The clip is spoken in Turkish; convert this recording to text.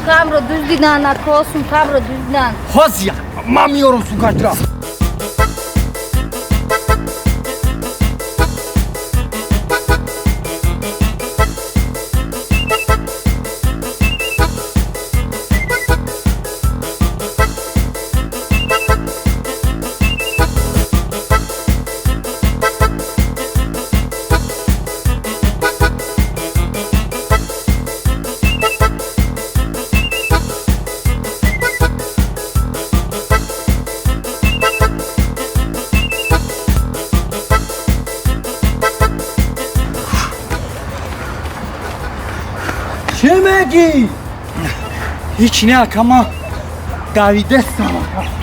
Sumkam رو düzdüden, akol sumkam رو düzdüden. Hozya, mamıyorum su kaçtıra. چه میگی؟ هیچ نه کما دویده سمکا